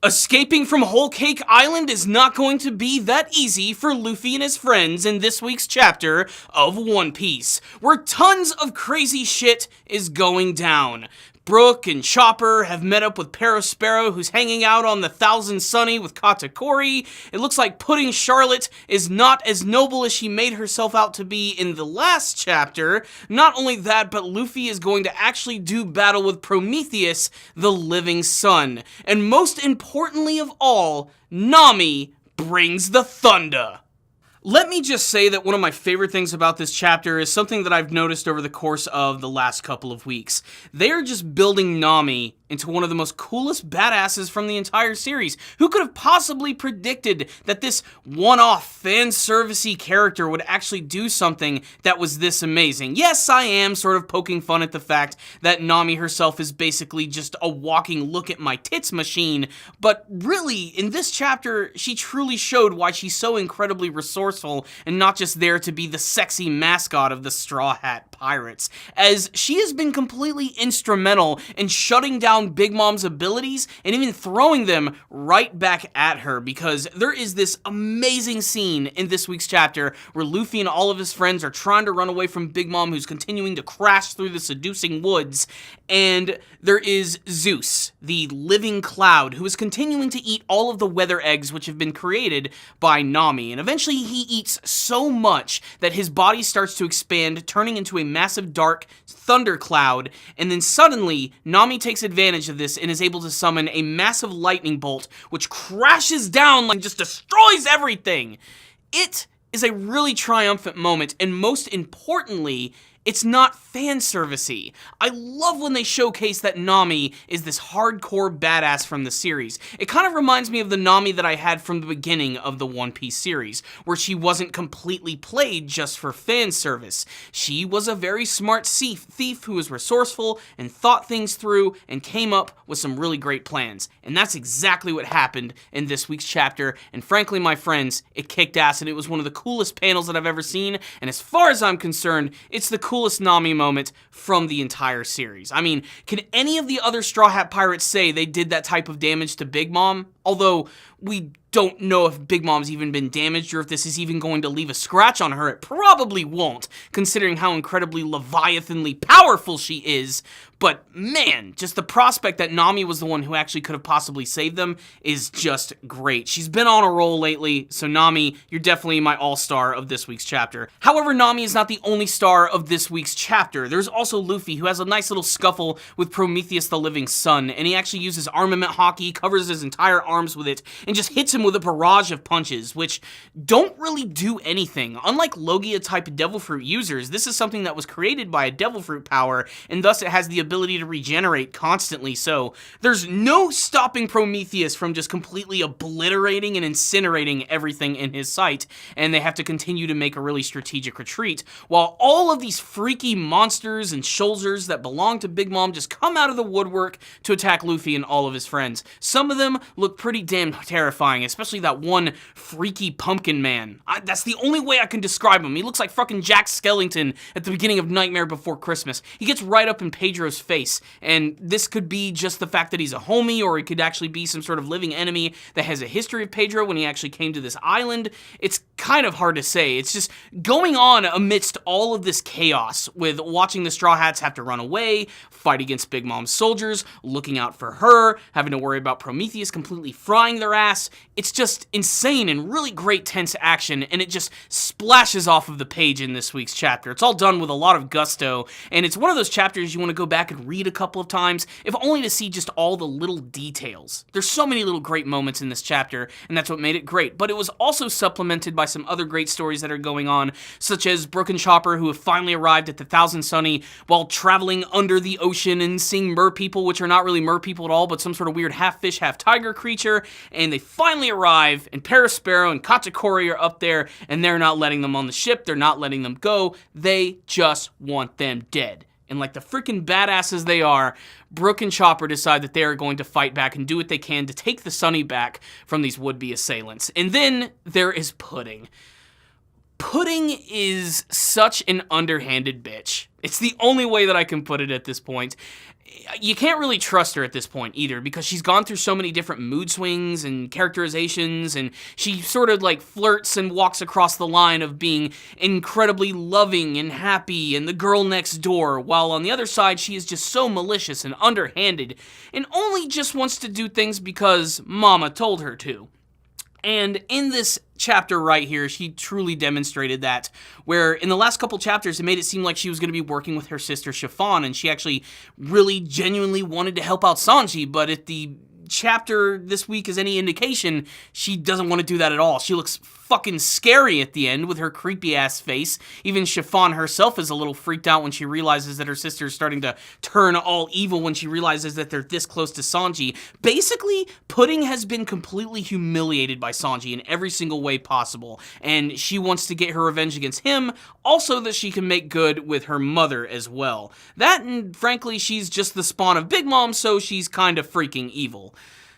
Escaping from Whole Cake Island is not going to be that easy for Luffy and his friends in this week's chapter of One Piece, where tons of crazy shit is going down. Brook and Chopper have met up with Perospero, who's hanging out on the Thousand Sunny with Katakuri. It looks like Pudding Charlotte is not as noble as she made herself out to be in the last chapter. Not only that, but Luffy is going to actually do battle with Prometheus, the living sun. And most importantly of all, Nami brings the thunder. Let me just say that one of my favorite things about this chapter is something that I've noticed over the course of the last couple of weeks. They're just building Nami into one of the most coolest badasses from the entire series. Who could have possibly predicted that this one-off fan-servicey character would actually do something that was this amazing? Yes, I am sort of poking fun at the fact that Nami herself is basically just a walking look-at-my-tits machine, but really, in this chapter, she truly showed why she's so incredibly resourceful and not just there to be the sexy mascot of the Straw Hat Pirates, as she has been completely instrumental in shutting down Big Mom's abilities and even throwing them right back at her, because there is this amazing scene in this week's chapter where Luffy and all of his friends are trying to run away from Big Mom, who's continuing to crash through the seducing woods, and there is Zeus, the living cloud, who is continuing to eat all of the weather eggs which have been created by Nami, and eventually he eats so much that his body starts to expand, turning into a massive dark thundercloud, and then suddenly Nami takes advantage of this and is able to summon a massive lightning bolt which crashes down and just destroys everything. It is a really triumphant moment, and most importantly, it's not fan servicey. I love when they showcase that Nami is this hardcore badass from the series. It kind of reminds me of the Nami that I had from the beginning of the One Piece series, where she wasn't completely played just for fan service. She was a very smart thief who was resourceful and thought things through and came up with some really great plans. And that's exactly what happened in this week's chapter, and frankly, my friends, it kicked ass, and it was one of the coolest panels that I've ever seen, and as far as I'm concerned, it's the coolest Nami moment from the entire series. I mean, can any of the other Straw Hat Pirates say they did that type of damage to Big Mom? Although, we don't know if Big Mom's even been damaged or if this is even going to leave a scratch on her. It probably won't, considering how incredibly leviathanly powerful she is. But man, just the prospect that Nami was the one who actually could have possibly saved them is just great. She's been on a roll lately, so Nami, you're definitely my all-star of this week's chapter. However, Nami is not the only star of this week's chapter. There's also Luffy, who has a nice little scuffle with Prometheus the living sun, and he actually uses armament hockey, covers his entire arms with it, and just hits him with a barrage of punches, which don't really do anything. Unlike Logia-type Devil Fruit users, this is something that was created by a Devil Fruit power, and thus it has the ability to regenerate constantly, so there's no stopping Prometheus from just completely obliterating and incinerating everything in his sight, and they have to continue to make a really strategic retreat, while all of these freaky monsters and shoulders that belong to Big Mom just come out of the woodwork to attack Luffy and all of his friends. Some of them look pretty damn terrifying, especially that one freaky pumpkin man. That's the only way I can describe him. He looks like fucking Jack Skellington at the beginning of Nightmare Before Christmas. He gets right up in Pedro's face, and this could be just the fact that he's a homie, or it could actually be some sort of living enemy that has a history of Pedro when he actually came to this island. It's kind of hard to say. It's just going on amidst all of this chaos with watching the Straw Hats have to run away, fight against Big Mom's soldiers, looking out for her, having to worry about Prometheus completely frying their ass. It's just insane and really great tense action, and it just splashes off of the page in this week's chapter. It's all done with a lot of gusto, and it's one of those chapters you want to go back and read a couple of times, if only to see just all the little details. There's so many little great moments in this chapter, and that's what made it great, but it was also supplemented by some other great stories that are going on, such as Brook and Chopper, who have finally arrived at the Thousand Sunny while traveling under the ocean and seeing merpeople, which are not really merpeople at all, but some sort of weird half-fish, half-tiger creature, and they finally arrive, and Perospero and Katakuri are up there, and they're not letting them on the ship, they're not letting them go, they just want them dead. And like the freaking badasses they are, Brook and Chopper decide that they are going to fight back and do what they can to take the Sunny back from these would-be assailants. And then there is Pudding. Pudding is such an underhanded bitch. It's the only way that I can put it at this point. You can't really trust her at this point either, because she's gone through so many different mood swings and characterizations, and she sort of like flirts and walks across the line of being incredibly loving and happy and the girl next door, while on the other side she is just so malicious and underhanded and only just wants to do things because mama told her to. And in this chapter right here, she truly demonstrated that, where in the last couple chapters, it made it seem like she was going to be working with her sister Chiffon, and she actually really genuinely wanted to help out Sanji, but if the chapter this week is any indication, she doesn't want to do that at all. She looks fucking scary at the end with her creepy ass face. Even Chiffon herself is a little freaked out when she realizes that her sister is starting to turn all evil when she realizes that they're this close to Sanji. Basically, Pudding has been completely humiliated by Sanji in every single way possible, and she wants to get her revenge against him, also that she can make good with her mother as well. That, and frankly, she's just the spawn of Big Mom, so she's kind of freaking evil.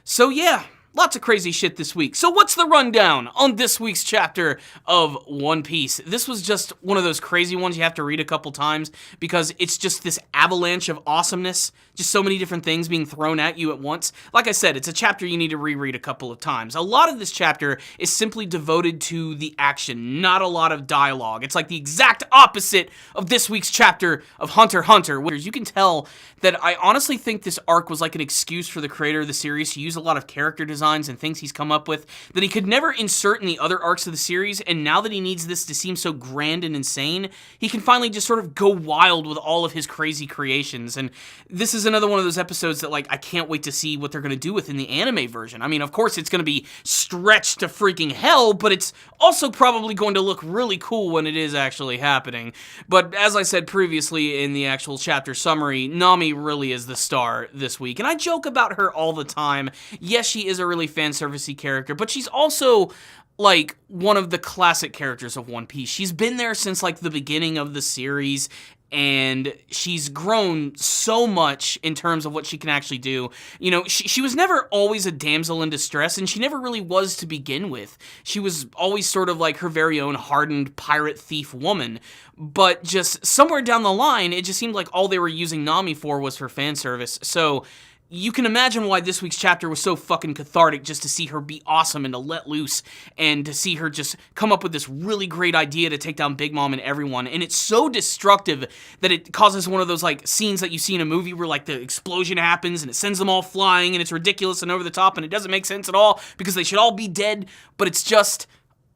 So yeah, lots of crazy shit this week. So what's the rundown on this week's chapter of One Piece? This was just one of those crazy ones you have to read a couple times because it's just this avalanche of awesomeness, just so many different things being thrown at you at once. Like I said, it's a chapter you need to reread a couple of times. A lot of this chapter is simply devoted to the action, not a lot of dialogue. It's like the exact opposite of this week's chapter of Hunter x Hunter, where you can tell that I honestly think this arc was like an excuse for the creator of the series to use a lot of character designs and things he's come up with that he could never insert in the other arcs of the series, and now that he needs this to seem so grand and insane, he can finally just sort of go wild with all of his crazy creations. And this is another one of those episodes that, like, I can't wait to see what they're going to do with in the anime version. I mean, of course it's going to be stretched to freaking hell, but it's also probably going to look really cool when it is actually happening. But as I said previously in the actual chapter summary, Nami really is the star this week, and I joke about her all the time. Yes, she is a really fan servicey character, but she's also like one of the classic characters of One Piece. She's been there since like the beginning of the series, and she's grown so much in terms of what she can actually do. You know, she was never always a damsel in distress, and she never really was to begin with. She was always sort of like her very own hardened pirate thief woman, but just somewhere down the line, it just seemed like all they were using Nami for was for fan service. So you can imagine why this week's chapter was so fucking cathartic, just to see her be awesome and to let loose and to see her just come up with this really great idea to take down Big Mom and everyone. And it's so destructive that it causes one of those like scenes that you see in a movie where like the explosion happens and it sends them all flying and it's ridiculous and over the top and it doesn't make sense at all because they should all be dead, but it's just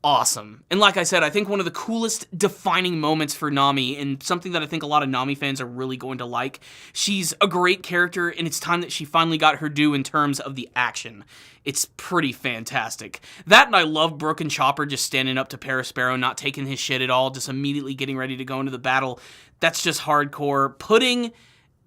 awesome. And like I said, I think one of the coolest defining moments for Nami, and something that I think a lot of Nami fans are really going to like. She's a great character, and it's time that she finally got her due in terms of the action. It's pretty fantastic. That, and I love Brook and Chopper just standing up to Parasparrow, not taking his shit at all, just immediately getting ready to go into the battle. That's just hardcore. Pudding,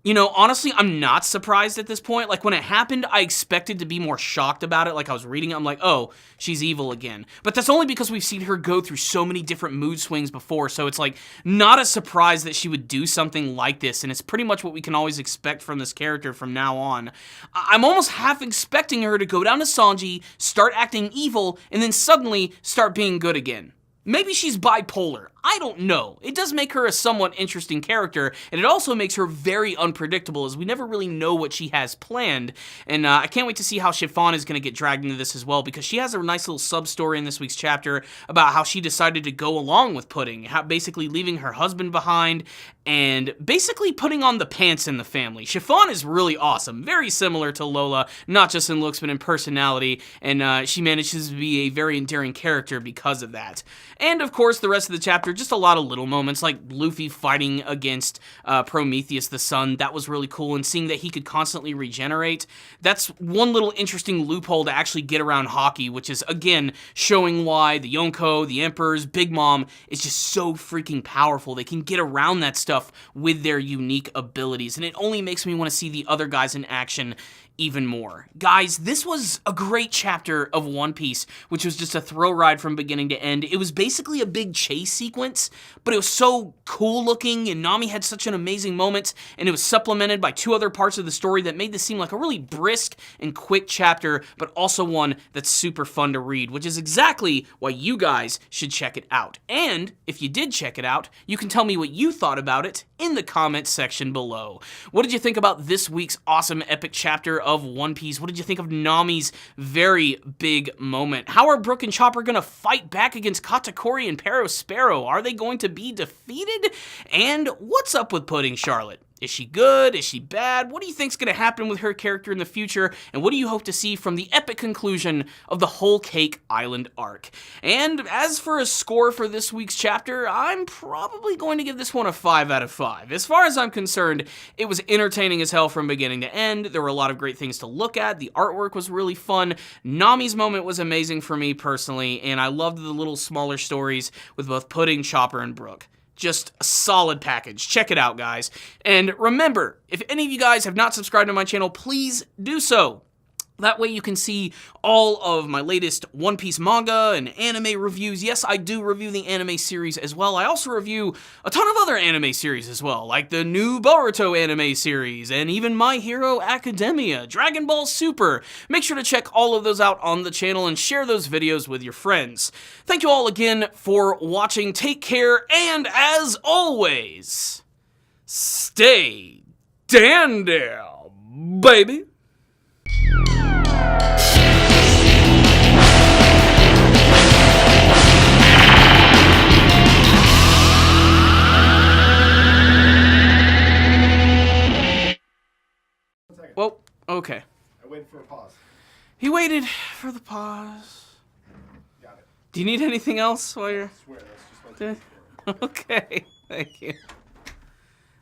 you know, honestly, I'm not surprised at this point. Like, when it happened, I expected to be more shocked about it. Like, I was reading it, I'm like, oh, she's evil again. But that's only because we've seen her go through so many different mood swings before, so it's, like, not a surprise that she would do something like this, and it's pretty much what we can always expect from this character from now on. I'm almost half expecting her to go down to Sanji, start acting evil, and then suddenly start being good again. Maybe she's bipolar. I don't know. It does make her a somewhat interesting character, and it also makes her very unpredictable, as we never really know what she has planned. And I can't wait to see how Chiffon is going to get dragged into this as well, because she has a nice little sub-story in this week's chapter about how she decided to go along with Pudding, basically leaving her husband behind, and basically putting on the pants in the family. Chiffon is really awesome, very similar to Lola, not just in looks, but in personality, and she manages to be a very endearing character because of that. And, of course, the rest of the chapter, just a lot of little moments, like Luffy fighting against Prometheus the Sun. That was really cool, and seeing that he could constantly regenerate. That's one little interesting loophole to actually get around Haki, which is, again, showing why the Yonko, the Emperors, Big Mom is just so freaking powerful. They can get around that stuff with their unique abilities, and it only makes me want to see the other guys in action even more. Guys, this was a great chapter of One Piece, which was just a thrill ride from beginning to end. It was basically basically a big chase sequence, but it was so cool looking, and Nami had such an amazing moment, and it was supplemented by 2 other parts of the story that made this seem like a really brisk and quick chapter, but also one that's super fun to read, which is exactly why you guys should check it out. And if you did check it out, you can tell me what you thought about it in the comments section below. What did you think about this week's awesome epic chapter of One Piece? What did you think of Nami's very big moment? How are Brook and Chopper gonna fight back against Katakuri and Sparrow? Are they going to be defeated? And what's up with Pudding Charlotte? Is she good? Is she bad? What do you think's going to happen with her character in the future? And what do you hope to see from the epic conclusion of the Whole Cake Island arc? And as for a score for this week's chapter, I'm probably going to give this one a 5 out of 5. As far as I'm concerned, it was entertaining as hell from beginning to end. There were a lot of great things to look at. The artwork was really fun. Nami's moment was amazing for me personally, and I loved the little smaller stories with both Pudding, Chopper, and Brook. Just a solid package. Check it out, guys. And remember, if any of you guys have not subscribed to my channel, please do so. That way you can see all of my latest One Piece manga and anime reviews. Yes, I do review the anime series as well. I also review a ton of other anime series as well, like the new Boruto anime series, and even My Hero Academia, Dragon Ball Super. Make sure to check all of those out on the channel and share those videos with your friends. Thank you all again for watching. Take care, and as always, stay Dandel, baby. Well, okay. I waited for a pause. He waited for the pause. Got it. Do you need anything else while you're... I swear, that's just my Okay, thank you.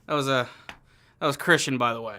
That was Christian, by the way.